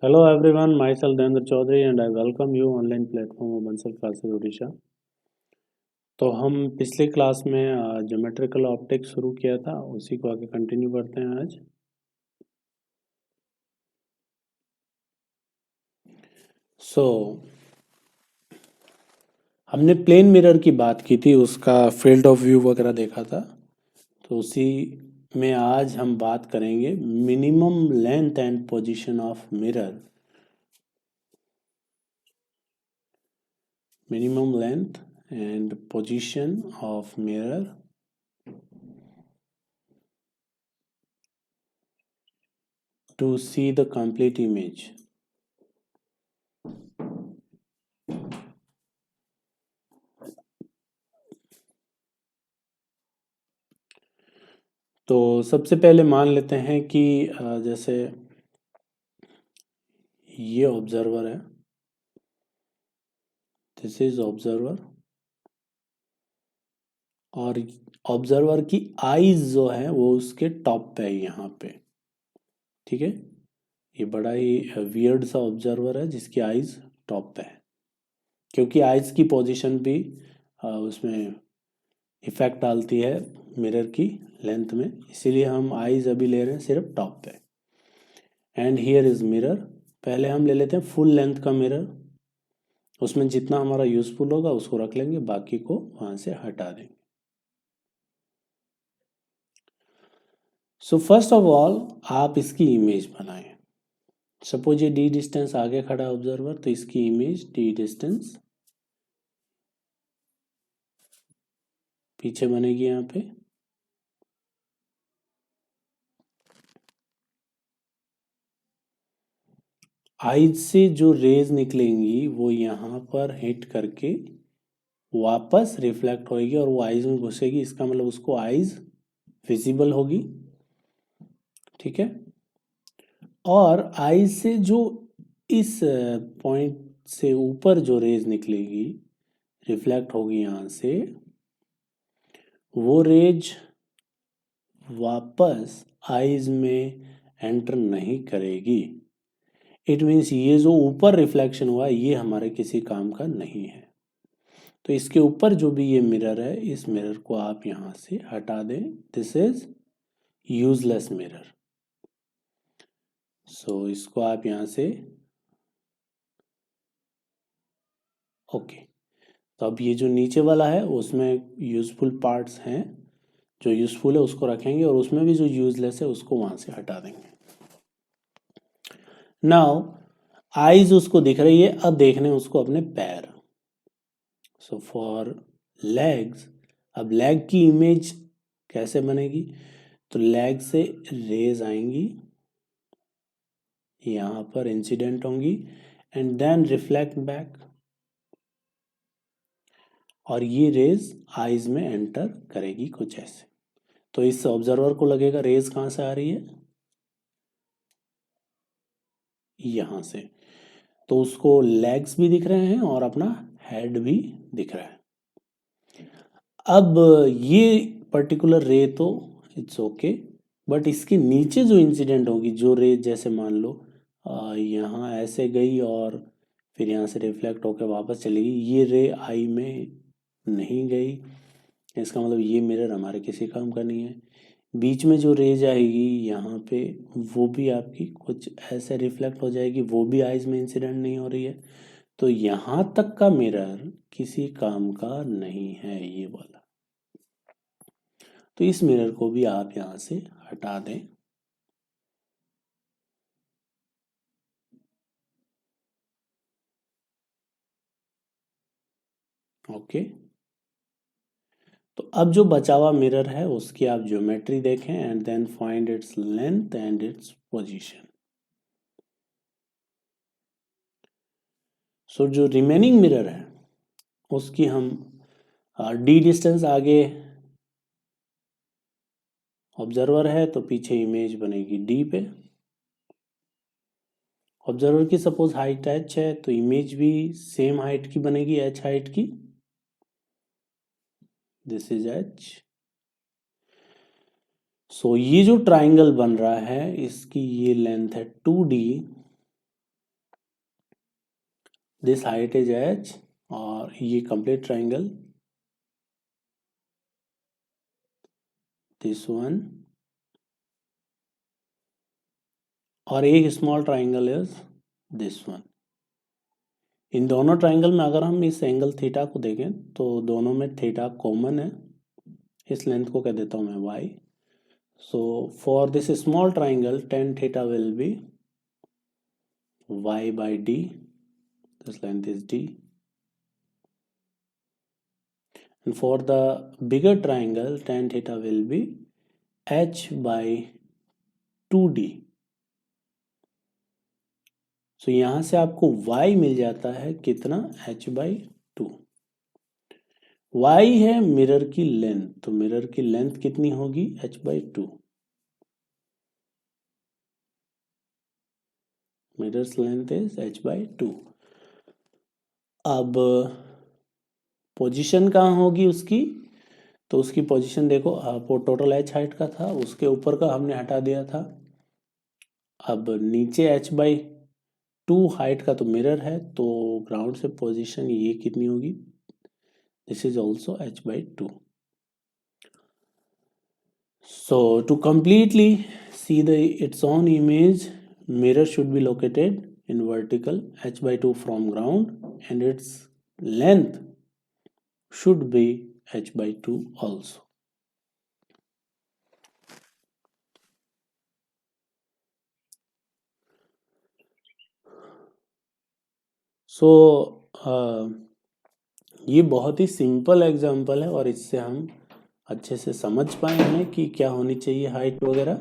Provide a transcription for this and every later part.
Hello everyone, myself Dendra Chaudhary and I welcome you online platform of Bansal Classes Odisha। तो हम पिछले class में geometrical optics शुरू किया था, उसी को आगे कंटिन्यू करते हैं आज। हमने प्लेन मिरर की बात की थी, उसका फील्ड ऑफ व्यू वगैरह देखा था। तो उसी में आज हम बात करेंगे minimum length and position of mirror. Minimum length and position of mirror to see the complete image। तो सबसे पहले मान लेते हैं कि जैसे ये ऑब्जर्वर है, दिस इज ऑब्जर्वर, और ऑब्जर्वर की आईज जो है वो उसके टॉप पे है यहाँ पे। ठीक है, ये बड़ा ही वियर्ड सा ऑब्जर्वर है जिसकी आईज टॉप पे है, क्योंकि आईज की पोजीशन भी उसमें इफेक्ट डालती है मिरर की लेंथ में, इसीलिए हम आईज अभी ले रहे हैं सिर्फ टॉप पे। And here is mirror. पहले हम ले लेते हैं फुल लेंथ का मिरर, उसमें जितना हमारा यूजफुल होगा उसको रख लेंगे, बाकी को वहां से हटा देंगे। सो फर्स्ट ऑफ ऑल आप इसकी इमेज बनाएं। सपोज ये डी डिस्टेंस आगे खड़ा है ऑब्जर्वर, तो इसकी इमेज डी डिस्टेंस पीछे बनेगी यहाँ पे। आइज से जो रेज निकलेंगी वो यहाँ पर हिट करके वापस रिफ्लेक्ट होएगी और वो आइज में घुसेगी, इसका मतलब उसको आइज विजिबल होगी। ठीक है, और आइज से जो इस पॉइंट से ऊपर जो रेज निकलेगी, रिफ्लेक्ट होगी यहाँ से, वो रेज वापस आइज में एंटर नहीं करेगी। इट मीन्स ये जो ऊपर रिफ्लेक्शन हुआ ये हमारे किसी काम का नहीं है। तो इसके ऊपर जो भी ये मिरर है, इस मिरर को आप यहाँ से हटा दें। This is useless mirror. So इसको आप यहाँ से ओके। तो अब ये जो नीचे वाला है उसमें यूजफुल पार्ट्स हैं, जो यूजफुल है उसको रखेंगे और उसमें भी जो यूजलेस है उसको वहां से हटा देंगे। नाउ आईज उसको दिख रही है, अब देखने उसको अपने पैर। सो फॉर लेग्स, अब लेग की इमेज कैसे बनेगी? तो लेग से रेज आएंगी, यहाँ पर इंसिडेंट होंगी एंड देन रिफ्लेक्ट बैक, और ये रेज आईज में एंटर करेगी कुछ ऐसे। तो इस ऑब्जर्वर को लगेगा रेज कहाँ से आ रही है, यहाँ से। तो उसको लेग्स भी दिख रहे हैं और अपना हेड भी दिख रहा है। अब ये पर्टिकुलर रे तो इट्स ओके, बट इसके नीचे जो इंसिडेंट होगी, जो रे जैसे मान लो यहाँ ऐसे गई और फिर यहाँ से रिफ्लेक्ट होकर वापस चली गई, ये रे आई में नहीं गई, इसका मतलब ये मिरर हमारे किसी काम का नहीं है। बीच में जो रेज आएगी यहाँ पे, वो भी आपकी कुछ ऐसे रिफ्लेक्ट हो जाएगी, वो भी आइज में इंसिडेंट नहीं हो रही है। तो यहाँ तक का मिरर किसी काम का नहीं है ये वाला। तो इस मिरर को भी आप यहाँ से हटा दें। ओके, तो अब जो बचा हुआ मिरर है उसकी आप ज्योमेट्री देखें and then find its length and its position. So जो रिमेनिंग मिरर है उसकी हम डी डिस्टेंस आगे ऑब्जर्वर है तो पीछे इमेज बनेगी डी पे। ऑब्जर्वर की सपोज हाइट h है तो इमेज भी सेम हाइट की बनेगी, h हाइट की। This is h। सो ये जो ट्राइंगल बन रहा है इसकी ये लेंथ है 2d this height is h और ये कंप्लीट ट्राइंगल, दिस वन, और एक small triangle is this one. इन दोनों ट्राइंगल में अगर हम इस एंगल थीटा को देखें तो दोनों में थीटा कॉमन है, इस लेंथ को कह देता हूं मैं y। So for this small triangle tan theta will be y by d, this length is d, and for the bigger triangle tan theta will be h by 2d। so यहां से आपको y मिल जाता है कितना, h by 2। y है mirror की length, तो mirror की लेंथ कितनी होगी, h by 2। Mirrors length is h by 2। अब पोजीशन कहाँ होगी उसकी, तो उसकी पोजीशन देखो, वो टोटल h हाइट का था, उसके ऊपर का हमने हटा दिया था। अब नीचे h by 2 हाइट का तो मिरर है, तो ग्राउंड से पोजीशन ये कितनी होगी, this is also h by 2। so to completely see the its own image, mirror should be located in vertical h by 2 from ground and its length should be h by 2 also। सो ये बहुत ही simple example है और इससे हम अच्छे से समझ पाए हैं कि क्या होनी चाहिए हाइट वगैरह।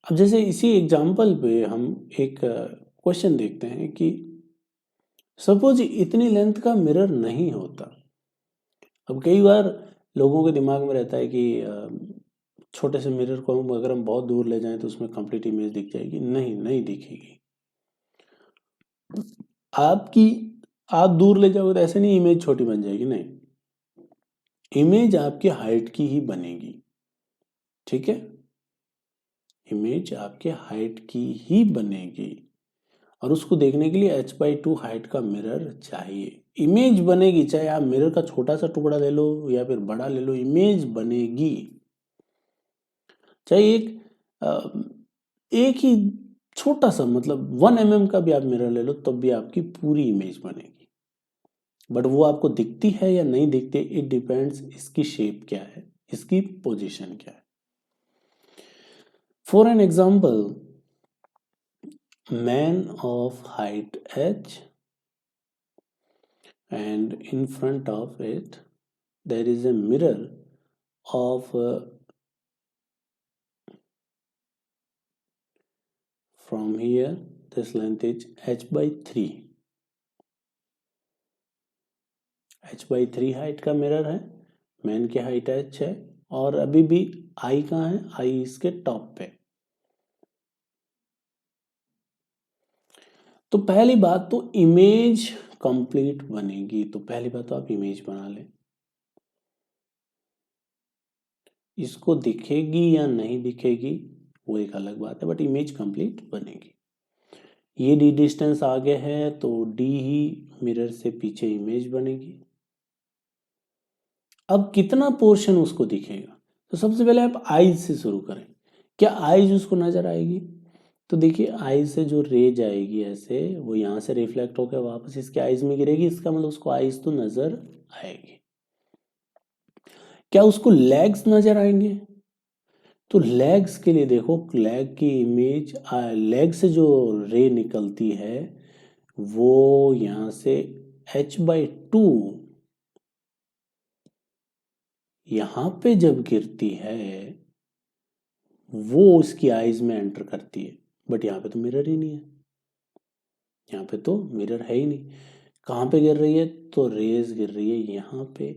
अब जैसे इसी एग्जांपल पे हम एक क्वेश्चन देखते हैं कि सपोज इतनी लेंथ का मिरर नहीं होता। अब कई बार लोगों के दिमाग में रहता है कि छोटे से मिरर को हम अगर हम बहुत दूर ले जाएं तो उसमें कंप्लीट इमेज दिख जाएगी। नहीं दिखेगी। आप दूर ले जाओगे तो ऐसे नहीं इमेज छोटी बन जाएगी, नहीं, इमेज आपकी हाइट की ही बनेगी। ठीक है, इमेज आपके हाइट की ही बनेगी और उसको देखने के लिए h by 2 हाइट का मिरर चाहिए। इमेज बनेगी, चाहे आप मिरर का छोटा सा टुकड़ा ले लो या फिर बड़ा ले लो, इमेज बनेगी। चाहे एक ही छोटा सा मतलब 1 mm का भी आप मिरर ले लो तब भी आपकी पूरी इमेज बनेगी। बट वो आपको दिखती है या नहीं दिखती, इट डिपेंड्स इसकी शेप क्या है, इसकी पोजीशन क्या है। For an example, man of height h and in front of it there is a mirror of from here this length is h by 3, h by 3 height का mirror है, man की height h है और अभी भी I कहाँ है, I इसके टॉप पे। तो पहली बात तो इमेज कंप्लीट बनेगी, तो पहली बात तो आप इमेज बना लें। इसको दिखेगी या नहीं दिखेगी वो एक अलग बात है, बट इमेज कंप्लीट बनेगी। ये d डिस्टेंस आगे है तो d ही मिरर से पीछे इमेज बनेगी। अब कितना पोर्शन उसको दिखेगा, तो सबसे पहले आप आईज से शुरू करें। क्या आईज उसको नजर आएगी, तो देखिए आईज से जो रे जाएगी ऐसे, वो यहाँ से रिफ्लेक्ट होकर वापस इसके आईज में गिरेगी, इसका मतलब उसको आईज तो नजर आएगी। क्या उसको लेग्स नजर आएंगे, तो लेग्स के लिए देखो, लेग की इमेज, लेग से जो रे निकलती है वो यहां से h by 2 यहां पे जब गिरती है वो उसकी आईज में एंटर करती है, बट यहाँ पे तो मिरर ही नहीं है, यहाँ पे तो मिरर है ही नहीं। कहाँ पे गिर रही है, तो रेज गिर रही है यहाँ पे,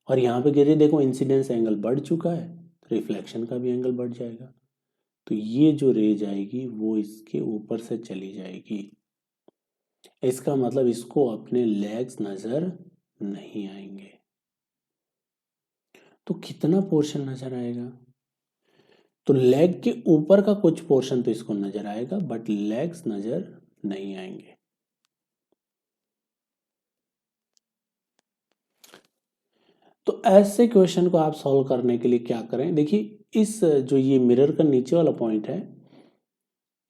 और यहाँ पे गिर रही है, देखो इंसिडेंस एंगल बढ़ चुका है, रिफ्लेक्शन का भी एंगल बढ़ जाएगा, तो ये जो रेज आएगी वो इसके ऊपर से चली जाएगी। इसका मतलब इसको अपने लेग्स नजर नहीं आएंगे। तो कितना पोर्शन नजर आएगा, तो लेग के ऊपर का कुछ पोर्शन तो इसको नजर आएगा, बट लेग्स नजर नहीं आएंगे। तो ऐसे क्वेश्चन को आप सॉल्व करने के लिए क्या करें, देखिए इस जो ये मिरर का नीचे वाला पॉइंट है,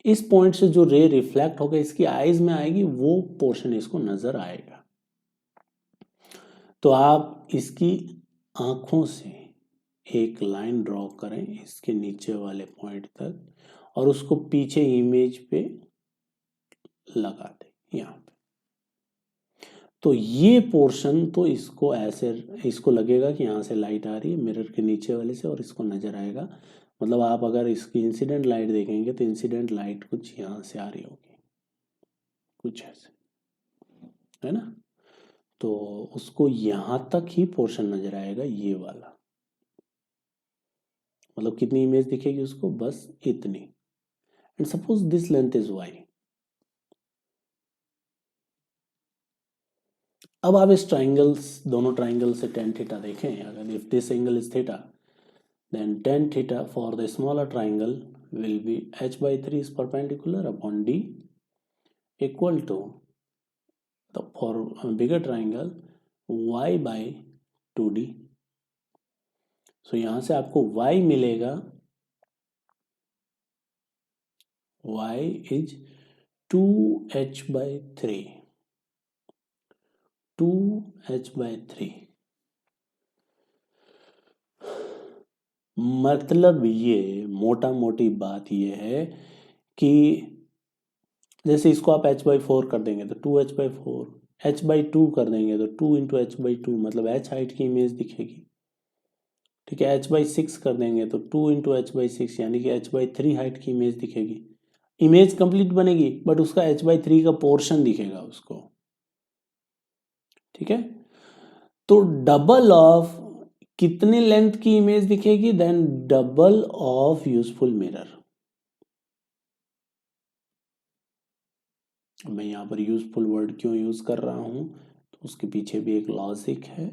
इस पॉइंट से जो रे रिफ्लेक्ट होकर इसकी आईज में आएगी वो पोर्शन इसको नजर आएगा। तो आप इसकी आंखों से एक लाइन ड्रॉ करें इसके नीचे वाले पॉइंट तक और उसको पीछे इमेज पे लगा दें यहाँ पे। तो ये पोर्शन तो इसको ऐसे, इसको लगेगा कि यहाँ से लाइट आ रही है मिरर के नीचे वाले से और इसको नजर आएगा। मतलब आप अगर इसकी इंसिडेंट लाइट देखेंगे तो इंसिडेंट लाइट कुछ यहाँ से आ रही होगी, कुछ ऐसे, है ना। तो उसको यहाँ तक ही पोर्शन नजर आएगा ये वाला, मतलब कितनी इमेज दिखेगी उसको, बस इतनी। And suppose this length is y. अब आप इस ट्राइंगल्स, दोनों ट्राइंगल से टेन थीटा देखें, अगर if this angle is theta then tan theta for the smaller triangle will be h by 3 is perpendicular upon d equal to the for bigger triangle y by 2d। so यहां से आपको y मिलेगा, y is 2h by 3, 2h by 3। मतलब ये मोटा मोटी बात ये है कि जैसे इसको आप h बाई 4 कर देंगे तो 2h बाई 4, h बाई 2 कर देंगे तो 2 इंटू एच बाई 2, मतलब h हाइट की इमेज दिखेगी। ठीक है, h बाई 6 कर देंगे तो 2 इंटू एच बाई 6 यानी कि h बाई 3 हाइट की इमेज दिखेगी। इमेज कंप्लीट बनेगी बट उसका h बाई 3 का पोर्शन दिखेगा उसको। ठीक है, तो डबल ऑफ कितने लेंथ की इमेज दिखेगी, then double of useful mirror. मैं यहां पर यूजफुल वर्ड क्यों यूज कर रहा हूं, तो उसके पीछे भी एक लॉजिक है,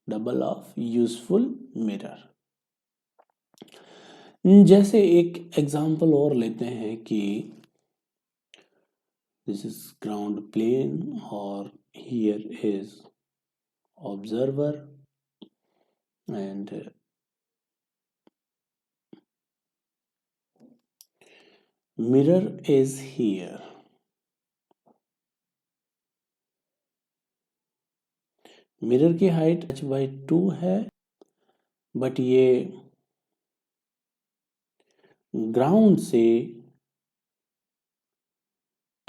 डबल ऑफ यूजफुल मिरर। जैसे एक एग्जांपल और लेते हैं कि दिस इज ग्राउंड प्लेन और here is observer and mirror is here. Mirror की हाइट h बाई 2 है, बट ये ग्राउंड से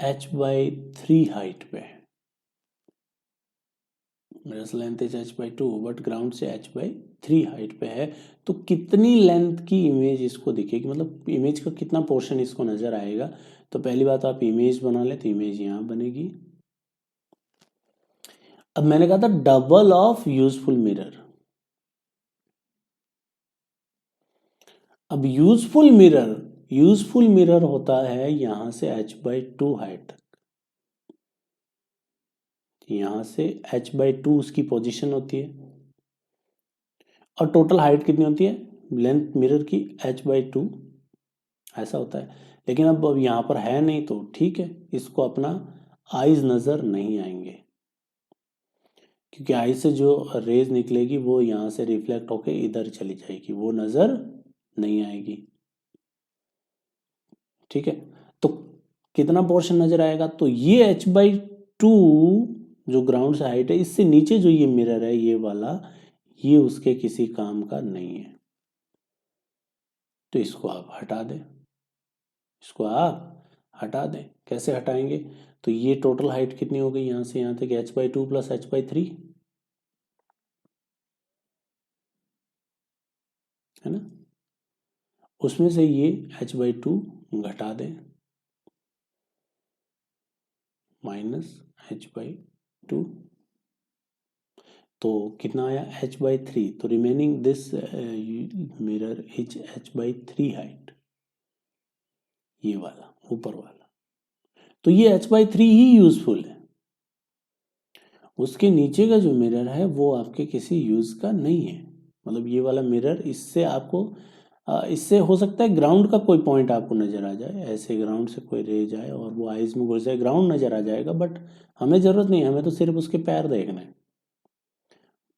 h बाई 3 हाइट पे है। Mirror length is h by 2 but ground से h बाई 3 हाइट पे है। तो कितनी लेंथ की इमेज इसको दिखेगी, मतलब इमेज का कितना पोर्शन इसको नजर आएगा। तो पहली बात आप इमेज बना ले, तो इमेज यहां बनेगी। अब मैंने कहा था डबल ऑफ यूजफुल मिरर। अब यूजफुल मिरर होता है यहां से h बाई 2 हाइट तक, यहां से h बाई 2 उसकी पोजीशन होती है और टोटल हाइट कितनी होती है लेंथ मिरर की, h बाई 2 ऐसा होता है। लेकिन अब यहां पर है नहीं तो ठीक है, इसको अपना आईज नजर नहीं आएंगे क्योंकि आई से जो रेज निकलेगी वो यहां से रिफ्लेक्ट होके इधर चली जाएगी, वो नजर नहीं आएगी। ठीक है, तो कितना पोर्शन नजर आएगा, तो ये h बाई 2 जो ग्राउंड से हाइट है, इससे नीचे जो ये मिरर है ये वाला, ये उसके किसी काम का नहीं है। तो इसको आप हटा दें, इसको आप हटा दें। कैसे हटाएंगे, तो ये टोटल हाइट कितनी हो गई यहां से यहां तक, h by 2 plus h by 3, है ना। उसमें से ये h बाई 2 घटा दें, माइनस h बाई 2, तो कितना आया h बाई 3। तो remaining this mirror is h by 3 height, ये वाला ऊपर वाला। तो ये h बाई 3 ही यूजफुल है, उसके नीचे का जो मिरर है वो आपके किसी यूज का नहीं है। मतलब ये वाला मिरर इससे आपको इससे हो सकता है ग्राउंड का कोई पॉइंट आपको नज़र आ जाए, ऐसे ग्राउंड से कोई रे जाए और वो आइज में घुस जाए, ग्राउंड नज़र आ जाएगा, बट हमें ज़रूरत नहीं है, हमें तो सिर्फ उसके पैर देखना है।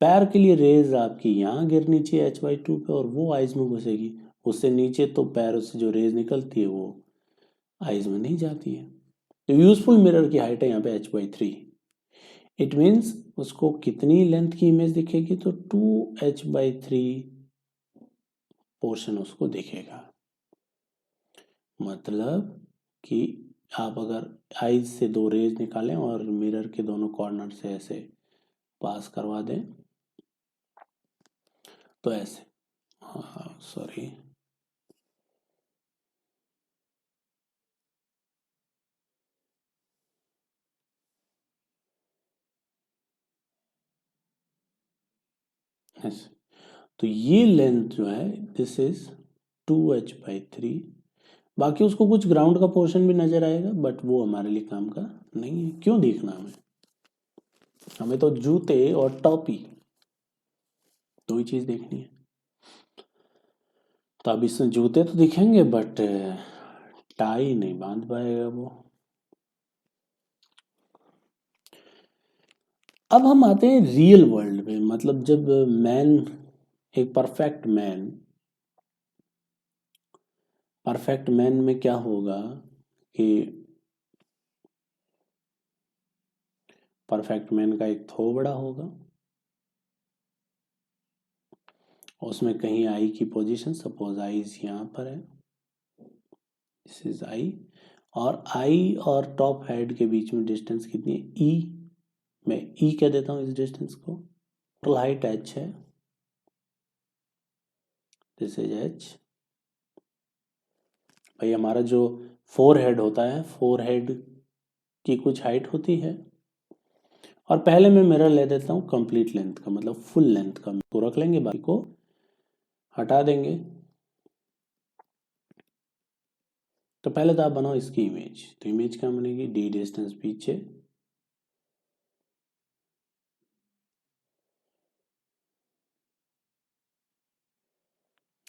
पैर के लिए रेज आपकी यहाँ गिरनी चाहिए H/2 पे और वो आइज में घुसेगी, उससे नीचे तो पैरों से जो रेज निकलती है वो आइज में नहीं जाती है। तो यूजफुल मिरर की हाइट है यहाँ पे H/3। इट मीन्स उसको कितनी लेंथ की इमेज दिखेगी, तो 2H/3 पोर्शन उसको दिखेगा। मतलब कि आप अगर आइज से दो रेज निकालें और मिरर के दोनों कॉर्नर से ऐसे पास करवा दें तो ऐसे, हाँ सॉरी, ऐसे, तो ये लेंथ जो है दिस इज 2H/3। बाकी उसको कुछ ग्राउंड का पोर्शन भी नजर आएगा, बट वो हमारे लिए काम का नहीं है। क्यों देखना हमें, हमें तो जूते और टॉपी दो ही चीज देखनी है। तो अब इसमें जूते तो दिखेंगे बट टाई नहीं बांध पाएगा वो। अब हम आते हैं रियल वर्ल्ड में, मतलब जब मैन, एक परफेक्ट मैन में क्या होगा कि परफेक्ट मैन का एक थो बड़ा होगा, उसमें कहीं आई की पोजीशन, सपोज आई यहाँ पर है, दिस इज आई, और आई और टॉप हेड के बीच में डिस्टेंस कितनी है, ई, मैं ई कह देता हूँ इस डिस्टेंस को। टोटल हाइट h है, दिस इज h। भाई हमारा जो फोर हेड होता है, फोर हेड की कुछ हाइट होती है, और पहले मैं मिरर ले देता हूँ कंप्लीट लेंथ का, मतलब फुल लेंथ का, तो रख लेंगे, बाकी को हटा देंगे। तो पहले तो आप बनाओ इसकी इमेज, तो इमेज क्या बनेगी, डी डिस्टेंस पीछे,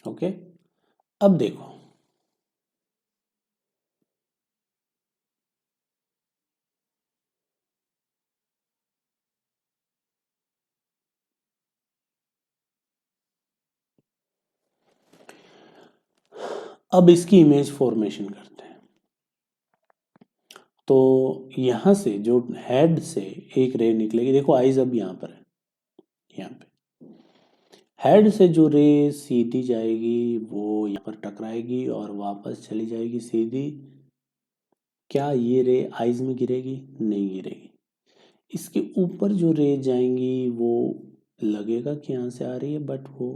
ओके। अब देखो, अब इसकी इमेज फॉर्मेशन करते हैं। तो यहां से जो हेड से एक रे निकलेगी, देखो आइज अब यहाँ पर है, यहाँ पे हेड से जो रे सीधी जाएगी वो यहाँ पर टकराएगी और वापस चली जाएगी सीधी। क्या ये रे आइज में गिरेगी, नहीं गिरेगी। इसके ऊपर जो रे जाएंगी वो लगेगा कि यहाँ से आ रही है, बट वो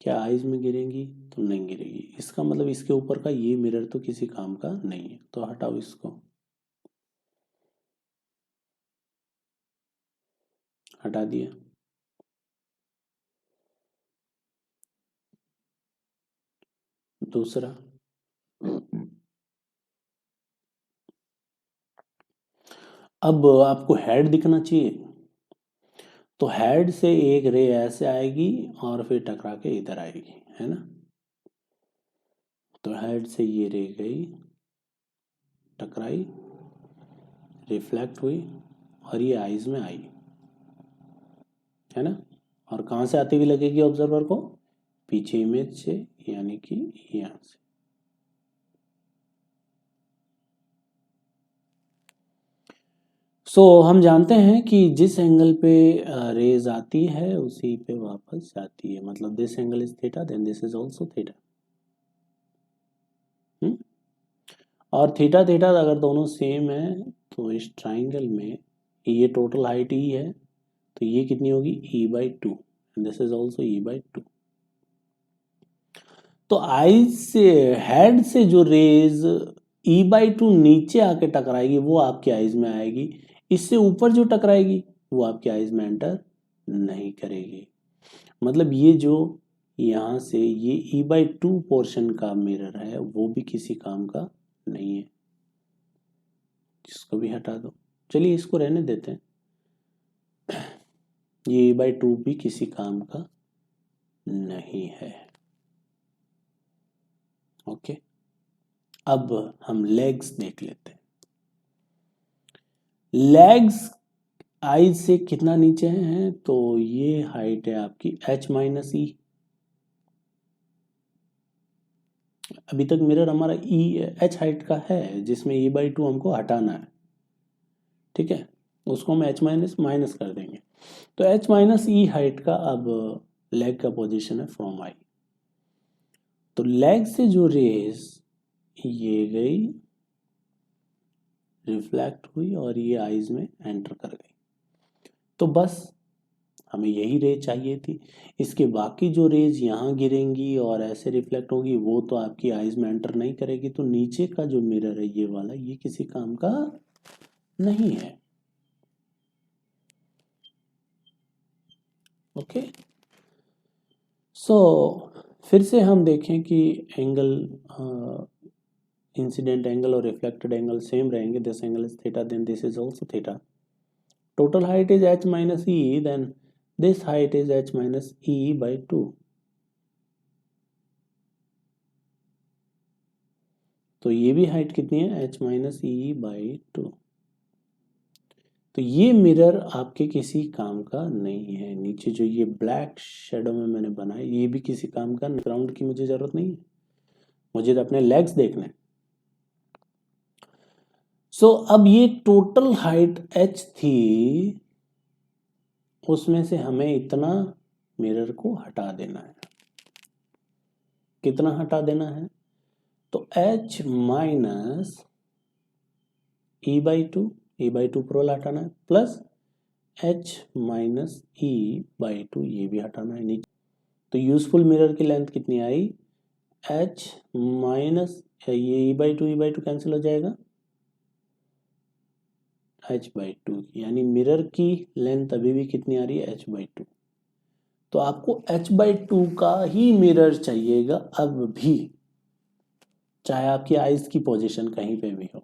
क्या आइज में गिरेंगी, तो नहीं गिरेगी। इसका मतलब इसके ऊपर का ये मिरर तो किसी काम का नहीं है, तो हटाओ इसको, हटा दिया। दूसरा, अब आपको हेड दिखना चाहिए, तो हेड से एक रे ऐसे आएगी और फिर टकरा के इधर आएगी, है ना। तो हेड से ये रे गई, टकराई, रिफ्लेक्ट हुई और ये आइज में आई, है ना। और कहाँ से आती हुई लगेगी ऑब्जर्वर को, पीछे इमेज से, यानी कि यहाँ से। हम जानते हैं कि जिस एंगल पे रेज आती है उसी पे वापस जाती है, मतलब this angle is theta, then this is also theta. और थीटा थीटा अगर दोनों सेम है तो इस ट्राइंगल में ये टोटल हाइट ई है, तो ये कितनी होगी, E/2, this is also E/2। तो आई से, हेड से जो रेज E/2 नीचे आके टकराएगी वो आपकी आइज में आएगी, इससे ऊपर जो टकराएगी वो आपकी आइज में एंटर नहीं करेगी। मतलब ये जो यहाँ से ये E/2 पोर्शन का मिरर है वो भी किसी काम का नहीं है, इसको भी हटा दो। चलिए इसको रहने देते हैं, ये E/2 भी किसी काम का नहीं है। ओके, अब हम लेग्स देख लेते हैं। लेग्स आई से कितना नीचे हैं, तो ये हाइट है आपकी h माइनस ई। अभी तक मिरर हमारा ई h हाइट का है, जिसमें e/2 हमको हटाना है, ठीक है, उसको हम h माइनस माइनस कर देंगे। तो h माइनस ई हाइट का अब लेग का पोजीशन है फ्रॉम आई। तो लेग से जो रेज ये गई, रिफ्लेक्ट हुई और ये आईज में एंटर कर गई, तो बस हमें यही रेज चाहिए थी। इसके बाकी जो रेज यहाँ गिरेंगी और ऐसे रिफ्लेक्ट होगी, वो तो आपकी आईज में एंटर नहीं करेगी। तो नीचे का जो मिरर है ये वाला, ये किसी काम का नहीं है। ओके, सो फिर से हम देखें कि एंगल, इंसिडेंट एंगल और रिफ्लेक्टेड एंगल सेम रहेंगे। This angle is theta, then this is also theta. Total height is h minus e, then this height is h minus e by 2। तो ये भी हाइट कितनी है, h माइनस ई बाई 2। तो ये mirror आपके किसी काम का नहीं है। नीचे जो ये ब्लैक शेडो में मैंने बनाया, ये भी किसी काम का, ग्राउंड की मुझे जरूरत नहीं है, मुझे तो अपने लेग्स देखने। सो अब ये टोटल हाइट h थी, उसमें से हमें इतना मिरर को हटा देना है। कितना हटा देना है, तो h माइनस e/2 पर वाला हटाना है, प्लस h माइनस e/2 ये भी हटाना है नीचे। तो यूजफुल मिरर की लेंथ कितनी आई, h माइनस ये e/2 कैंसिल हो जाएगा, h/2, यानी मिरर की लेंथ अभी भी कितनी आ रही है, h/2। तो आपको h/2 का ही मिरर चाहिएगा अब भी, चाहे आपकी आईज की पोजीशन कहीं पे भी हो।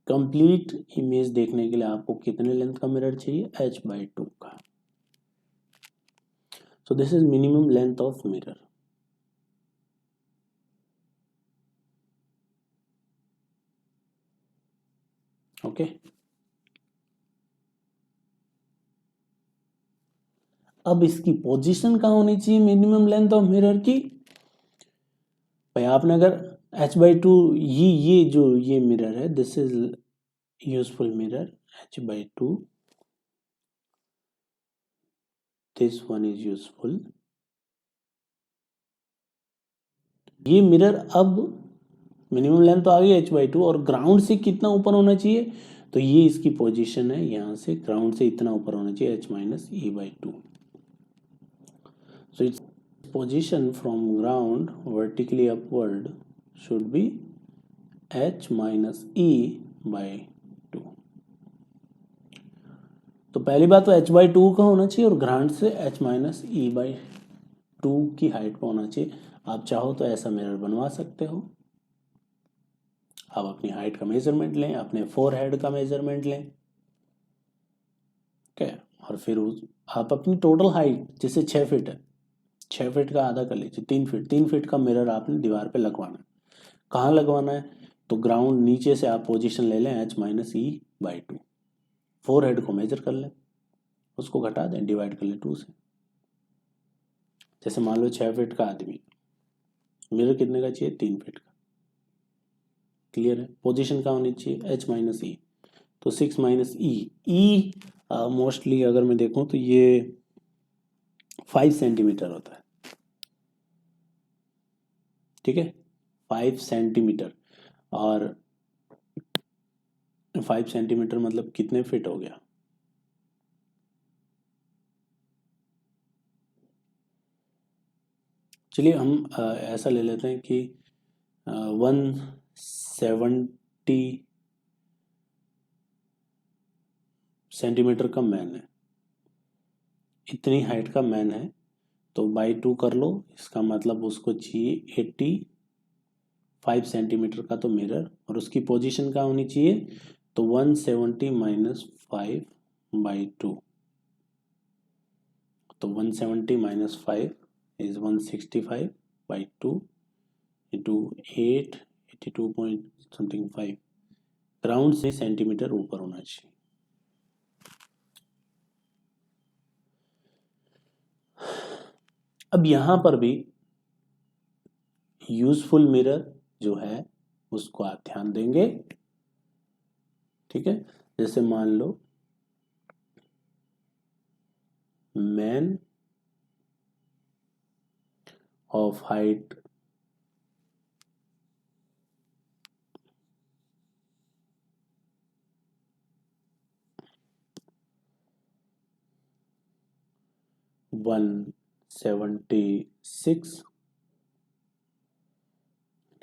कंप्लीट इमेज देखने के लिए आपको कितने लेंथ का मिरर चाहिए, h/2 का। So this is minimum length of mirror. Okay, अब इसकी पोजीशन कहाँ होनी चाहिए मिनिमम लेंथ ऑफ मिरर की। भाई आपने अगर h/2, ये जो ये मिरर है, this is useful mirror, h/2, this one is useful. ये मिरर अब मिनिमम लेंथ तो आ गई h/2, और ग्राउंड से कितना ऊपर होना चाहिए, तो ये इसकी पोजीशन है, यहाँ से ग्राउंड से इतना ऊपर होना चाहिए, h minus e/2। So its position from ground vertically upward should be h minus e/2। तो पहली बात तो h/2 का होना चाहिए और ग्राउंड से h माइनस e/2 की हाइट पर होना चाहिए। आप चाहो तो ऐसा मिरर बनवा सकते हो। आप अपनी हाइट का मेजरमेंट लें, अपने फोरहेड का मेजरमेंट लें, ठीक है, और फिर आप अपनी टोटल हाइट, जैसे 6 फीट है, 6 फीट का आधा कर लीजिए, 3 फीट का मिरर आपने दीवार पे लगवाना है। कहाँ लगवाना है, तो ग्राउंड नीचे से आप पोजीशन ले लें h माइनस e/2, फोरहेड को मेजर कर लें, उसको घटा दें, डिवाइड कर लें 2 से। जैसे मान लो 6 फीट का आदमी, मिरर कितने का चाहिए, 3 फीट का। क्लियर है, पोजीशन कहाँ होनी चाहिए, h माइनस ई, तो 6 माइनस ई मोस्टली अगर मैं देखूं तो ये 5 सेंटीमीटर होता है, ठीक है, 5 सेंटीमीटर। और 5 सेंटीमीटर मतलब कितने फीट हो गया, चलिए हम ऐसा ले लेते हैं कि 170 सेंटीमीटर का मैन है, इतनी हाइट का मैन है, तो बाई 2 कर लो, इसका मतलब उसको चाहिए 85 सेंटीमीटर का तो मिरर, और उसकी पोजीशन कहाँ होनी चाहिए, तो 170 माइनस 5/2, तो 170 minus 5 is 165/2, into 8, 82 point something 5, ground से सेंटीमीटर ऊपर होना चाहिए। अब यहाँ पर भी यूजफुल मिरर जो है उसको आप ध्यान देंगे, ठीक है। जैसे मान लो man of height 176,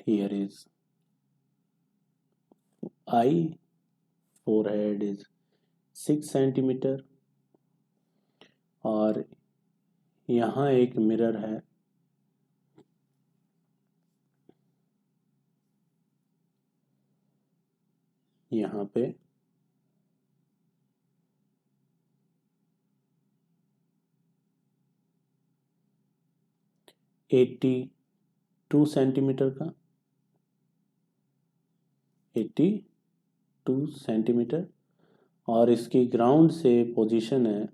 here is I, forehead is 6 centimetre, और यहाँ एक मिरर है यहाँ पे 82 सेंटीमीटर का, 82 सेंटीमीटर, और इसकी ग्राउंड से पोजीशन है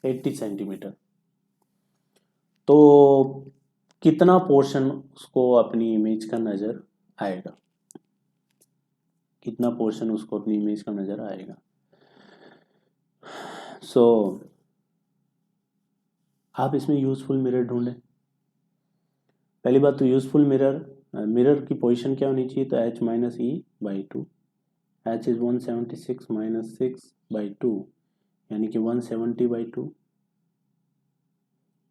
80 सेंटीमीटर। तो कितना पोर्शन उसको अपनी इमेज का नजर आएगा, कितना पोर्शन उसको अपनी इमेज का नजर आएगा। सो आप इसमें यूजफुल मिरर ढूंढें। पहली बात तो यूजफुल मिरर की पोजीशन क्या होनी चाहिए, तो h minus e by two, h is 176 minus 6 by two, यानी कि 170 बाई टू,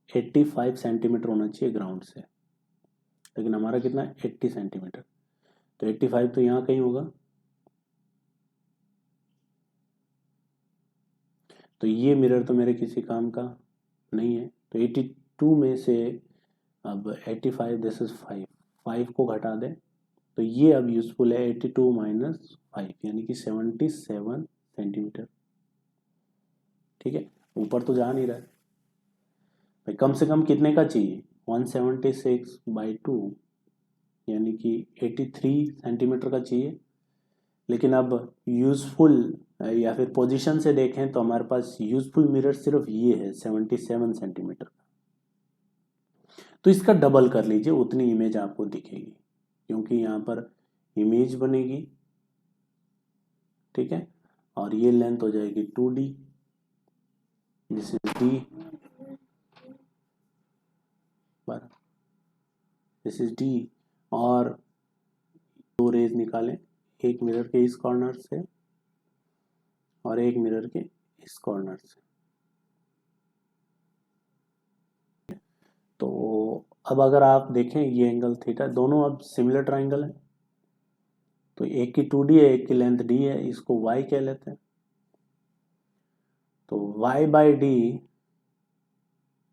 85 सेंटीमीटर होना चाहिए ग्राउंड से, लेकिन हमारा कितना है 80 सेंटीमीटर, तो 85 तो यहाँ कहीं होगा। तो ये मिरर तो मेरे किसी काम का नहीं है, तो 82 में से अब 85, दिस इज 5 को घटा दें, तो ये अब यूजफुल है 82 माइनस 5, यानी कि 77 सेंटीमीटर, ठीक है। ऊपर तो जा नहीं रहा है भाई, कम से कम कितने का चाहिए, 176 बाई टू, यानी कि 83 सेंटीमीटर का चाहिए। लेकिन अब यूजफुल या फिर पोजीशन से देखें तो हमारे पास यूजफुल मिरर सिर्फ ये है 77 सेंटीमीटर का, तो इसका डबल कर लीजिए, उतनी इमेज आपको दिखेगी, क्योंकि यहाँ पर इमेज बनेगी, ठीक है। और ये लेंथ हो जाएगी 2D, this is D, this is D, और दो रेज निकालें, एक मिरर के इस कॉर्नर से और एक मिरर के इस कॉर्नर से। तो अब अगर आप देखें ये एंगल थीटा, दोनों अब सिमिलर ट्राइंगल है, तो एक की 2D है, एक की लेंथ D है, इसको Y कह लेते हैं। तो Y by D,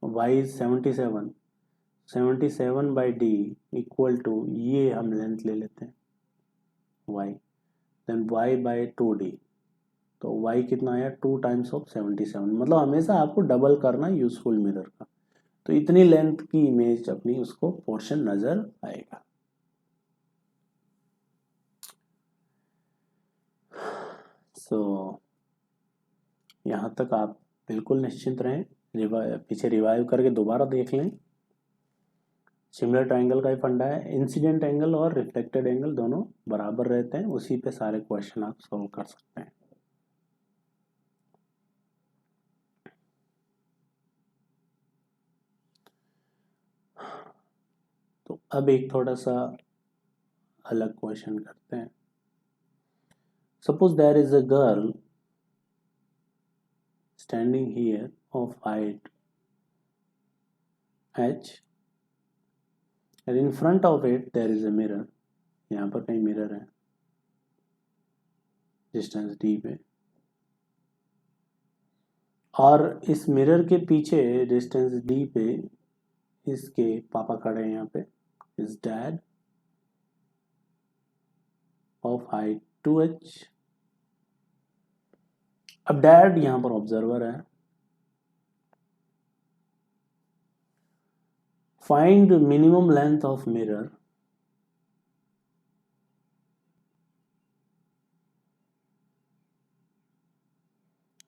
Y is 77, 77 by D equal to, ये हम लेंथ ले लेते हैं Y, then Y by 2D, तो Y कितना आया 2 टाइम्स ऑफ 77, मतलब हमेशा आपको डबल करना यूजफुल मिरर का, तो इतनी लेंथ की इमेज अपनी उसको पोर्शन नजर आएगा। सो यहाँ तक आप बिल्कुल निश्चिंत रहें, पीछे रिवाइव करके दोबारा देख लें। सिमिलर ट्राइंगल का ही फंडा है, इंसिडेंट एंगल और रिफ्लेक्टेड एंगल दोनों बराबर रहते हैं, उसी पे सारे क्वेश्चन आप सॉल्व कर सकते हैं। तो अब एक थोड़ा सा अलग क्वेश्चन करते हैं। Suppose there is a girl standing here of height h, and in front of it there is a mirror, यहाँ पर कहीं मिरर है डिस्टेंस डी पे, और इस मिरर के पीछे डिस्टेंस डी पे इसके पापा खड़े हैं यहाँ पे, is dad of height 2h। अब डैड यहाँ पर ऑब्जर्वर है। Find minimum length of mirror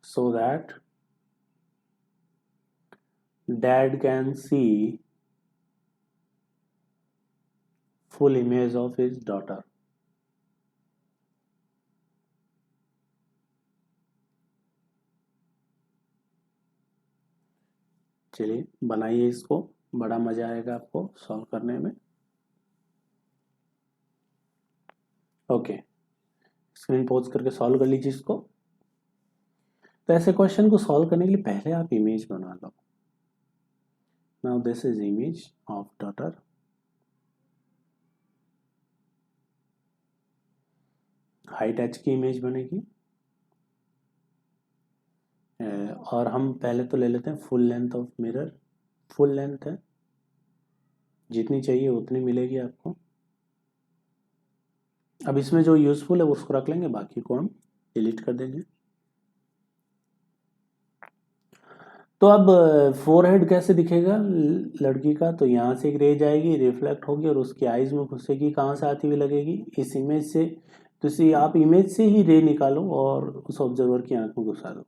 so that dad can see full image of his daughter। चलिए बनाइए इसको, बड़ा मजा आएगा आपको सॉल्व करने में। ओके, स्क्रीन पॉज करके सॉल्व कर लीजिए इसको। तो ऐसे क्वेश्चन को सॉल्व करने के लिए पहले आप इमेज बना लो। Now this is image of daughter, height h की इमेज बनेगी, और हम पहले तो ले लेते हैं full length of mirror. Full length है, जितनी चाहिए उतनी मिलेगी आपको। अब इसमें जो यूजफुल है उसको रख लेंगे, बाकी को हम डिलीट कर देंगे। तो अब फोरहेड कैसे दिखेगा लड़की का, तो यहाँ से एक रे जाएगी, रिफ्लेक्ट होगी और उसकी आईज में घुसेगी। कहाँ से आती हुई लगेगी, इस इमेज से। तो इसी आप इमेज से ही रे निकालो और उस ऑब्जर्वर की आंख में घुसा दो।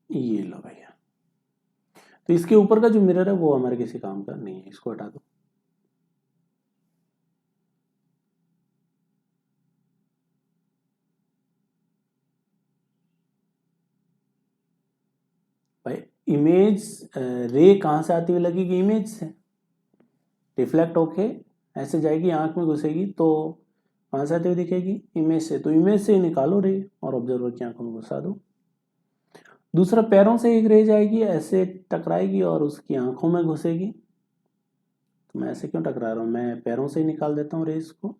ये लो भैया। तो इसके ऊपर का जो मिरर है वो हमारे किसी काम का नहीं है, इसको हटा दो। भाई इमेज रे कहाँ से आती हुई लगेगी, इमेज से। रिफ्लेक्ट होके ऐसे जाएगी, आंख में घुसेगी, तो कहाँ से आती हुई दिखेगी, इमेज से। तो इमेज से निकालो रे और ऑब्जर्वर की आंखों में घुसा दो। दूसरा, पैरों से एक रे जाएगी, ऐसे टकराएगी और उसकी आंखों में घुसेगी। तो मैं ऐसे क्यों टकरा रहा हूँ, मैं पैरों से ही निकाल देता हूँ रेस को।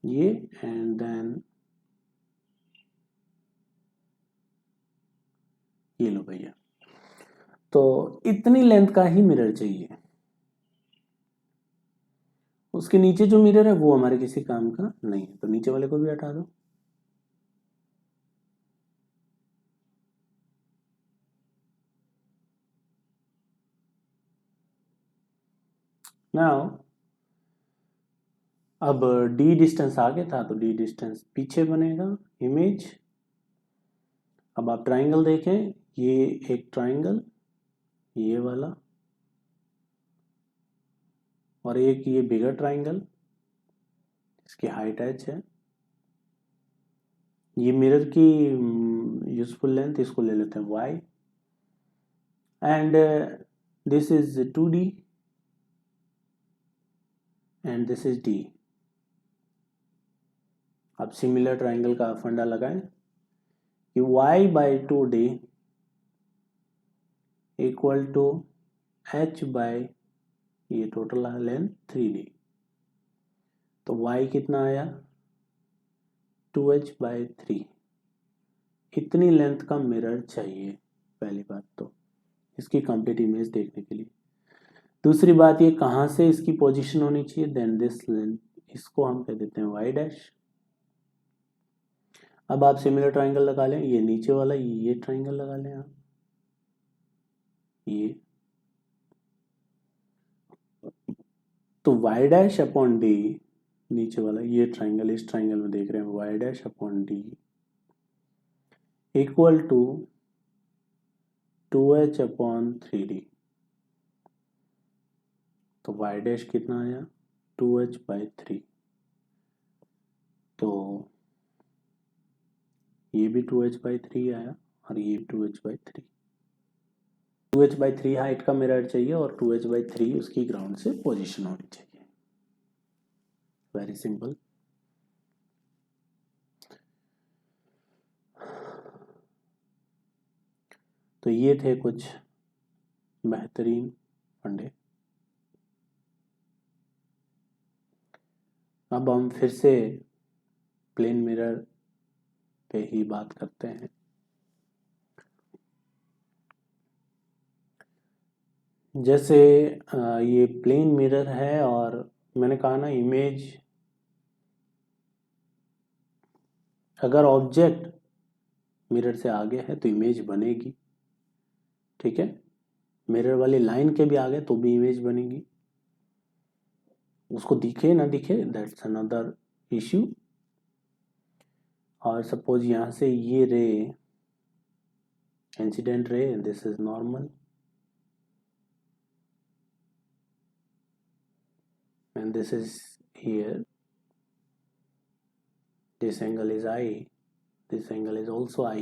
ये एंड देन ये लो भैया। तो इतनी लेंथ का ही मिरर चाहिए। उसके नीचे जो मिरर है वो हमारे किसी काम का नहीं है, तो नीचे वाले को भी हटा दो। नाउ अब डी डिस्टेंस आगे था तो डी डिस्टेंस पीछे बनेगा इमेज। अब आप ट्राइंगल देखें, ये एक ट्राइंगल, ये वाला, और एक ये बिगर ट्राइंगल, इसकी हाइट h है। ये मिरर की यूजफुल लेंथ, इसको ले लेते हैं y, and this is 2d and this is d। अब सिमिलर ट्राइंगल का फंडा लगाएं कि y by 2d equal to h by ये टोटल लेंथ 3d। तो y कितना आया, 2h बाई 3। इतनी लेंथ का मिरर चाहिए पहली बात तो, इसकी कंप्लीट इमेज देखने के लिए। दूसरी बात, ये कहाँ से इसकी पोजीशन होनी चाहिए, देन दिस लेंथ, इसको हम कह देते हैं y डैश। अब आप सिमिलर ट्राइंगल लगा लें, ये नीचे वाला ये ट्राइंगल लगा लें आप, ये तो y डैश अपॉन डी, नीचे वाला ये ट्राइंगल, इस ट्राइंगल में देख रहे हैं y dash upon d equal to 2h upon 3d। तो y डैश कितना आया, 2h बाई 3। तो ये भी 2h बाई 3 आया और ये 2h by 3। 2h by 3 height का मिरर चाहिए और 2h बाई 3 उसकी ग्राउंड से पोजीशन होनी चाहिए। Very simple. तो ये थे कुछ बेहतरीन फंडे। अब हम फिर से प्लेन मिरर पे ही बात करते हैं। जैसे ये प्लेन मिरर है और मैंने कहा ना इमेज, अगर ऑब्जेक्ट मिरर से आगे है तो इमेज बनेगी, ठीक है। मिरर वाली लाइन के भी आगे तो भी इमेज बनेगी, उसको दिखे ना दिखे दैट्स अनदर इश्यू। और सपोज यहाँ से ये ray incident ray, this is normal and this is here, this angle is I, this angle is also I,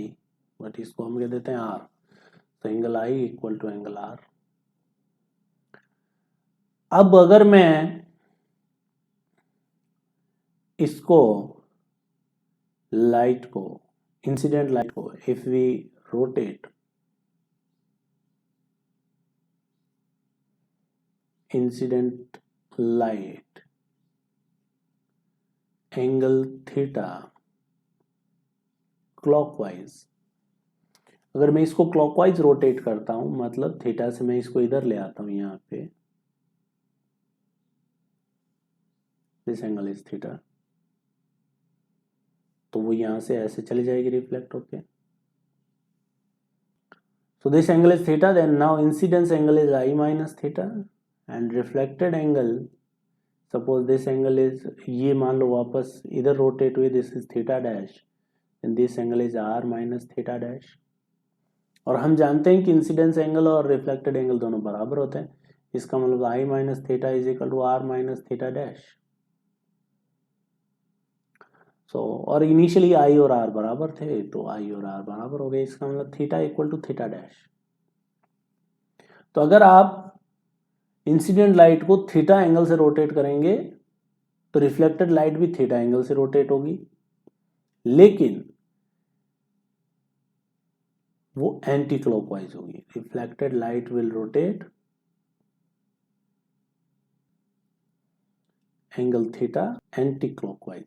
but इसको हम कह देते हैं R, तो angle I equal to angle R। अब अगर मैं इसको लाइट को, इंसिडेंट लाइट को, if we rotate incident light angle theta clockwise, अगर मैं इसको क्लॉकवाइज रोटेट करता हूं, मतलब थीटा से मैं इसको इधर ले आता हूं, यहां पे दिस एंगल इज थीटा, तो वो यहां से ऐसे चली जाएगी रिफ्लेक्ट होके। So this angle is theta, then now incidence angle is I minus theta and reflected angle, suppose this angle is, ये मान लो वापस इधर रोटेट हुए, this is theta dash and this angle is R minus theta dash। और हम जानते हैं कि इंसिडेंस एंगल और रिफ्लेक्टेड एंगल दोनों बराबर होते हैं, इसका मतलब I minus theta is equal to R minus theta dash. So और इनिशियली I और R बराबर थे, तो I और R बराबर हो गए, इसका मतलब theta equal to theta dash. तो अगर आप इंसिडेंट लाइट को थीटा एंगल से रोटेट करेंगे तो रिफ्लेक्टेड लाइट भी थीटा एंगल से रोटेट होगी, लेकिन वो एंटी क्लॉकवाइज होगी। Reflected light will rotate angle theta anti clockwise,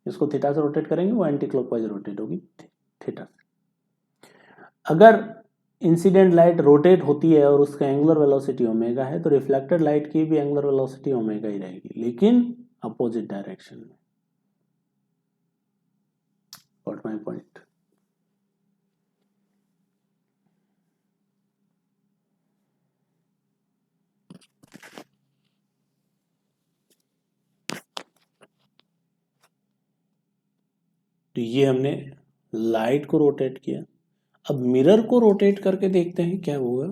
इसको थीटा से रोटेट करेंगे वो एंटी क्लॉकवाइज रोटेट होगी थीटा से। अगर इंसिडेंट लाइट रोटेट होती है और उसका एंगुलर वेलोसिटी ओमेगा है, तो रिफ्लेक्टेड लाइट की भी एंगुलर वेलोसिटी ओमेगा ही रहेगी, लेकिन अपोजिट डायरेक्शन में। Got my point? तो ये हमने लाइट को रोटेट किया। अब मिरर को रोटेट करके देखते हैं क्या होगा।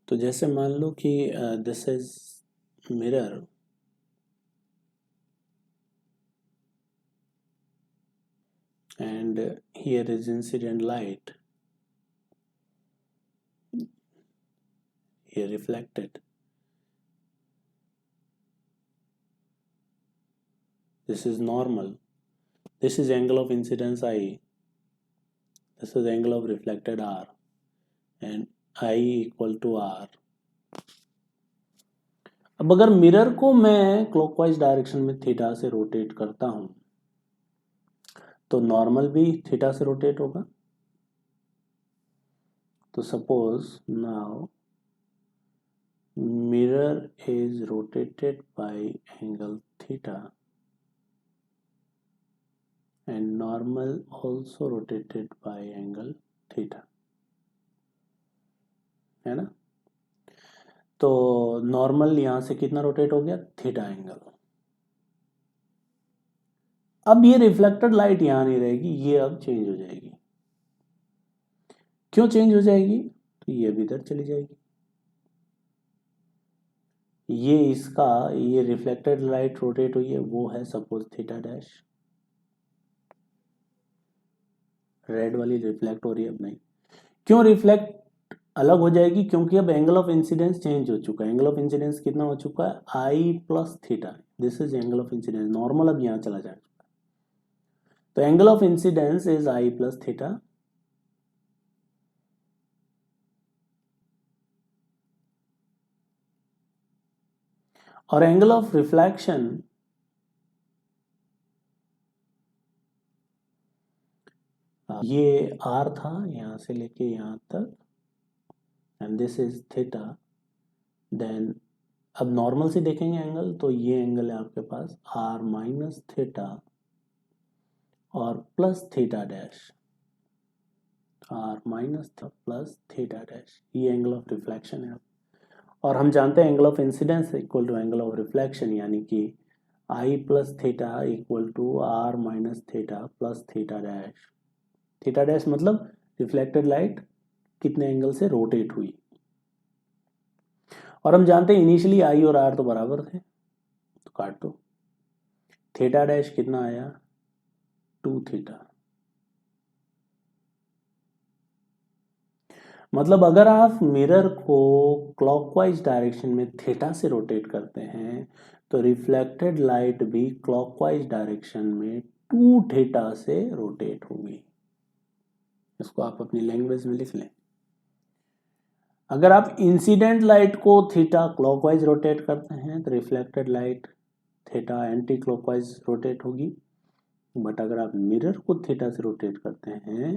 तो जैसे मान लो कि this is mirror, and here is incident light, here reflected, this is normal, this is angle of incidence I, this is angle of reflected R, and I equal to R। अब अगर मिरर को मैं clockwise direction में theta से rotate करता हूं, तो normal भी थीटा से रोटेट होगा। तो suppose now mirror is rotated bye angle theta and normal also rotated by angle theta, है ना। तो नॉर्मल यहां से कितना रोटेट हो गया, थीटा एंगल। अब ये रिफ्लेक्टेड लाइट यहां नहीं रहेगी, ये अब चेंज हो जाएगी। क्यों चेंज हो जाएगी, तो ये भी इधर चली जाएगी। ये इसका, ये रिफ्लेक्टेड लाइट रोटेट हुई है, वो है सपोज थीटा डैश, रेड वाली रिफ्लेक्ट हो रही है, अब नहीं। क्यों रिफ्लेक्ट अलग हो जाएगी, क्योंकि अब एंगल ऑफ इंसिडेंस चेंज हो चुका है। एंगल ऑफ इंसिडेंस कितना हो चुका है, i plus theta, this is angle of incidence. Normal अब यहां चला जाएगा, तो angle of incidence is i plus theta और एंगल ऑफ रिफ्लेक्शन ये आर था यहाँ से लेके यहाँ तक, and this is theta. Then अब नॉर्मल से देखेंगे एंगल, तो ये एंगल है आपके पास आर माइनस थीटा और plus theta dash, r minus plus theta dash, ये एंगल ऑफ रिफ्लेक्शन है। और हम जानते हैं angle of incidence equal to angle of reflection, यानी कि i plus theta equal to r minus theta plus theta dash. Theta dash मतलब reflected light कितने एंगल से रोटेट हुई। और हम जानते हैं इनिशियली आई और आर तो बराबर थे, तो काट दो। थीटा डैश कितना आया, 2 थीटा। मतलब अगर आप मिरर को क्लॉकवाइज डायरेक्शन में थीटा से रोटेट करते हैं तो रिफ्लेक्टेड लाइट भी क्लॉकवाइज डायरेक्शन में 2 थीटा से रोटेट होगी। इसको आप अपनी लैंग्वेज में लिख लें। अगर आप इंसिडेंट लाइट को थीटा क्लॉकवाइज रोटेट करते हैं तो reflected light theta anti clockwise rotate होगी। बट अगर आप मिरर को थीटा से रोटेट करते हैं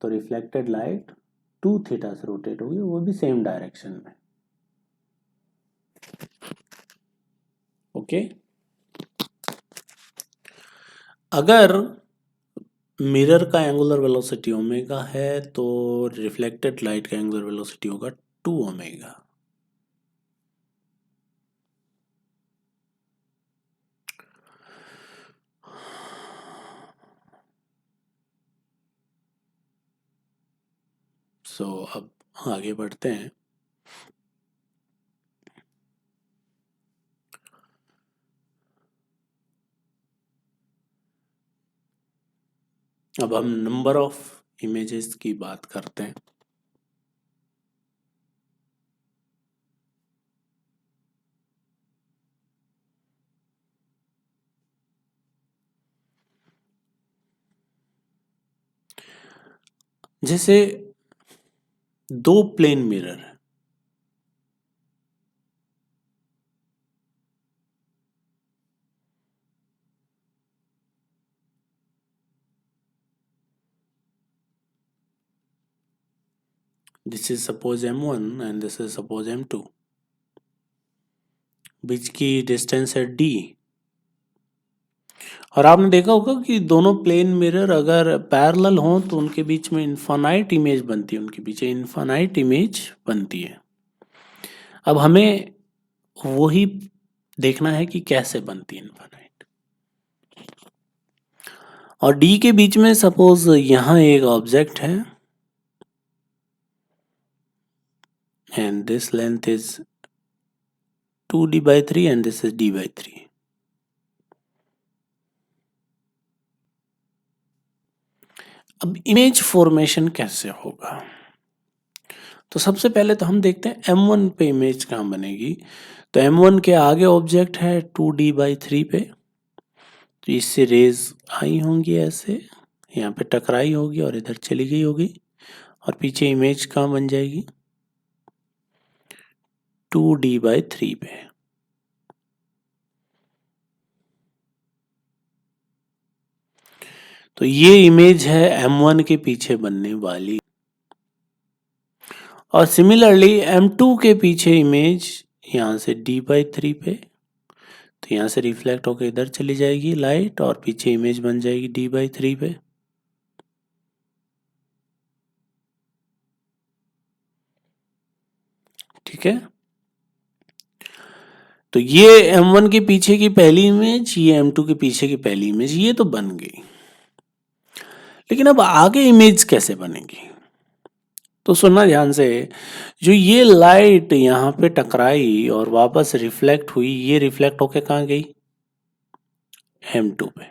तो रिफ्लेक्टेड लाइट 2 थीटा से रोटेट होगी, वो भी सेम डायरेक्शन में। ओके। अगर मिरर का एंगुलर वेलोसिटी ओमेगा है तो रिफ्लेक्टेड लाइट का एंगुलर वेलोसिटी होगा 2 ओमेगा। अब आगे बढ़ते हैं। अब हम नंबर ऑफ इमेजेस की बात करते हैं। जैसे 2 प्लेन मिरर है, this is suppose M1 and this is suppose M2, बीच की डिस्टेंस है D। और आपने देखा होगा कि दोनों प्लेन मिरर अगर पैरेलल हों तो उनके बीच में इनफाइनाइट इमेज बनती है, उनके पीछे इनफाइनाइट इमेज बनती है। अब हमें वही देखना है कि कैसे बनती है इनफाइनाइट। और डी के बीच में सपोज यहाँ एक ऑब्जेक्ट है and this length is 2d/3 and this is d/3। अब इमेज फॉर्मेशन कैसे होगा, तो सबसे पहले तो हम देखते हैं M1 पे इमेज कहाँ बनेगी। तो M1 के आगे ऑब्जेक्ट है 2d/3 पे, तो इससे रेज आई होंगी ऐसे, यहाँ पे टकराई होगी और इधर चली गई होगी, और पीछे इमेज कहाँ बन जाएगी 2d/3 पे। तो ये इमेज है M1 के पीछे बनने वाली। और सिमिलरली M2 के पीछे इमेज यहाँ से d/3 पे, तो यहाँ से रिफ्लेक्ट होकर इधर चली जाएगी लाइट और पीछे इमेज बन जाएगी d/3 पे। ठीक है, तो ये M1 के पीछे की पहली इमेज, ये M2 के पीछे की पहली इमेज, ये तो बन गई। लेकिन अब आगे इमेज कैसे बनेगी, तो सुनना ध्यान से। जो ये लाइट यहाँ पे टकराई और वापस रिफ्लेक्ट हुई, ये रिफ्लेक्ट होके कहाँ गई M2 पे।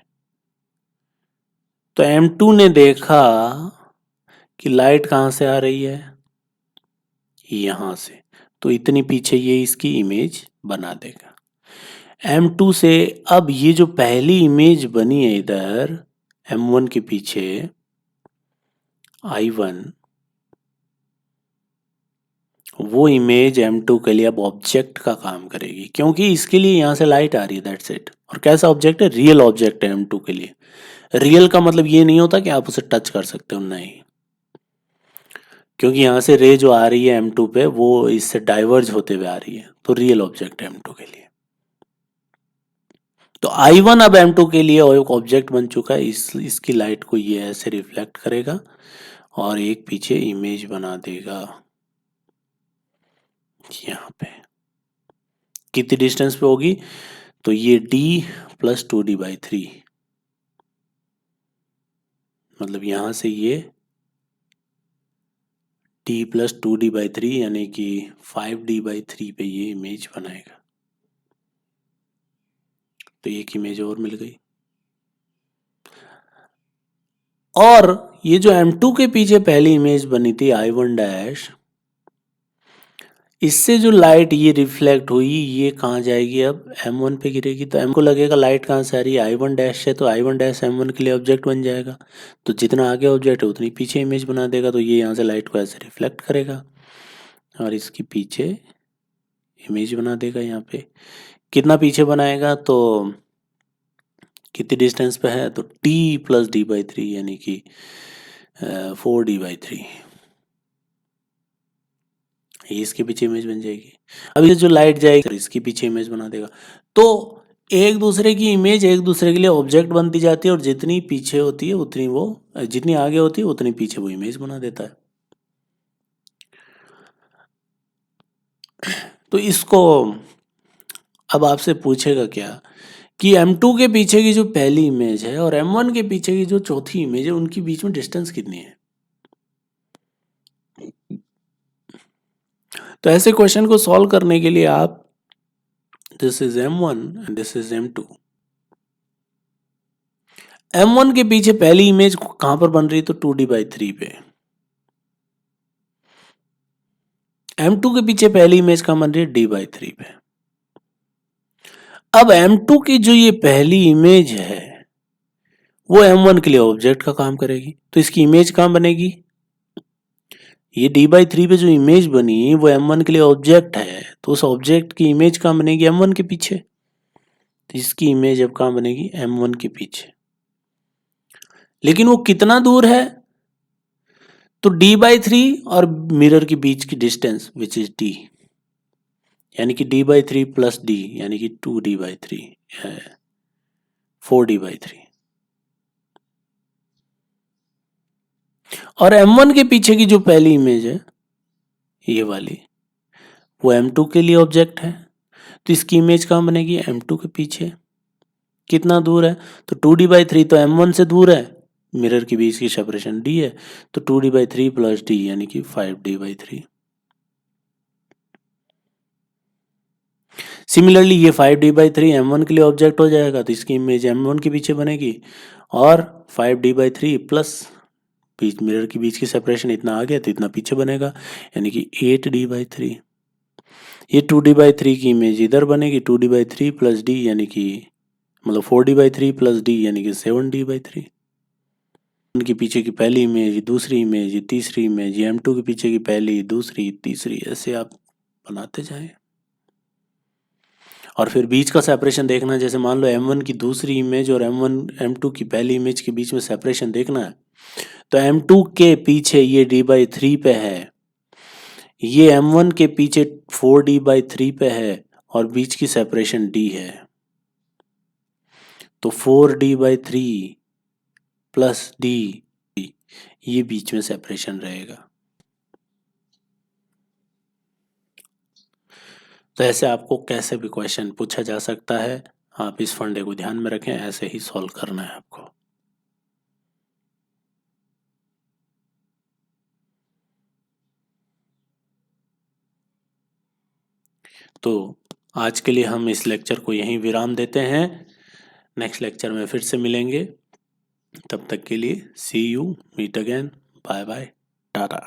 तो M2 ने देखा कि लाइट कहाँ से आ रही है, यहाँ से, तो इतनी पीछे ये इसकी इमेज बना देगा M2 से। अब ये जो पहली इमेज बनी है इधर M1 के पीछे I1, वो इमेज M2 के लिए अब ऑब्जेक्ट का काम करेगी, क्योंकि इसके लिए यहाँ से लाइट आ रही है, दैट्स इट। और कैसा ऑब्जेक्ट है? रियल ऑब्जेक्ट है M2 के लिए। रियल का मतलब ये नहीं होता कि आप उसे टच कर सकते हो, नहीं, क्योंकि यहाँ से रे जो आ रही है M2 पे वो इससे डाइवर्ज होते हुए आ रही है, तो रियल ऑब्जेक्ट है M2 के लिए। तो I1 अब M2 के लिए एक ऑब्जेक्ट बन चुका है, इसकी लाइट को ये ऐसे रिफ्लेक्ट करेगा और एक पीछे इमेज बना देगा यहाँ पे। कितनी डिस्टेंस पे होगी? तो ये D प्लस 2D/3, मतलब यहाँ से ये D प्लस 2D/3 यानी कि 5D/3 पे ये इमेज बनाएगा। तो एक इमेज और मिल गई। और ये जो M2 के पीछे पहली इमेज बनी थी I1 डैश, इससे जो लाइट ये रिफ्लेक्ट हुई ये कहाँ जाएगी? अब M1 पे गिरेगी। तो M को लगेगा लाइट कहाँ से आ रही है? I1 डैश से, तो I1 डैश M1 के लिए ऑब्जेक्ट बन जाएगा। तो जितना आगे ऑब्जेक्ट है उतनी पीछे इमेज बना देगा, तो ये यहाँ से लाइट को ऐसे रिफ्लेक्ट करेगा और इसकी पीछे इमेज बना देगा। यहाँ पे कितना पीछे बनाएगा? तो कितनी डिस्टेंस पे है? तो T प्लस D/3 यानी कि 4D/3, ये इसके पीछे इमेज बन जाएगी। अब ये जो लाइट जाएगी इसके पीछे इमेज बना देगा। तो एक दूसरे की इमेज एक दूसरे के लिए ऑब्जेक्ट बनती जाती है, और जितनी पीछे होती है उतनी वो, जितनी आगे होती है उतनी पीछे वो इमेज बना देता है। तो इसको अब आपसे पूछेगा क्या कि M2 के पीछे की जो पहली इमेज है और M1 के पीछे की जो चौथी इमेज है उनकी बीच में डिस्टेंस कितनी है? तो ऐसे क्वेश्चन को सॉल्व करने के लिए आप, this is M1 and this is M2। M1 के पीछे पहली इमेज कहां पर बन रही है? तो 2D/3 पे। M2 के पीछे पहली इमेज कहां बन रही है? D/3 पे। अब M2 की जो ये पहली इमेज है वो M1 के लिए ऑब्जेक्ट का काम करेगी, तो इसकी इमेज कहां बनेगी? ये D/3 पे जो इमेज बनी वो M1 के लिए ऑब्जेक्ट है, तो उस ऑब्जेक्ट की इमेज कहां बनेगी? M1 के पीछे। तो इसकी इमेज अब कहां बनेगी? M1 के पीछे। लेकिन वो कितना दूर है? तो D/3 और मिरर के बीच की डिस्टेंस विच इज D, यानी कि D/3 प्लस D यानी कि 2D/3 है 4D/3। और M1 के पीछे की जो पहली इमेज है ये वाली, वो M2 के लिए ऑब्जेक्ट है, तो इसकी इमेज कहां बनेगी? M2 के पीछे। कितना दूर है? तो 2D/3 तो M1 से दूर है, मिरर के बीच की सेपरेशन D है, तो 2D/3 प्लस D यानी कि 5D/3। सिमिलरली ये 5D/3 M1 के लिए ऑब्जेक्ट हो जाएगा, तो इसकी इमेज M1 के पीछे बनेगी, और 5D/3 प्लस बीच मिरर के बीच की सेपरेशन इतना आ गया तो इतना पीछे बनेगा, यानी कि 8D/3। ये 2D/3 की इमेज इधर बनेगी, 2D/3 प्लस D यानी कि मतलब 4D/3 प्लस D यानी कि 7D/3। उनके पीछे की पहली इमेज, दूसरी इमेज, तीसरी इमेज, M2 के पीछे की पहली, दूसरी, तीसरी, ऐसे आप बनाते जाएं। और फिर बीच का सेपरेशन देखना है, जैसे मान लो M1 की दूसरी इमेज और M2 की पहली इमेज के बीच में सेपरेशन देखना है, तो M2 के पीछे ये D/3 पे है, ये M1 के पीछे 4D/3 पे है, और बीच की सेपरेशन D है, तो 4D/3 प्लस D, ये बीच में सेपरेशन रहेगा। तो ऐसे आपको कैसे भी क्वेश्चन पूछा जा सकता है, आप इस फंडे को ध्यान में रखें, ऐसे ही सॉल्व करना है आपको। तो आज के लिए हम इस लेक्चर को यहीं विराम देते हैं, नेक्स्ट लेक्चर में फिर से मिलेंगे। तब तक के लिए see you, meet again, bye bye, Tata.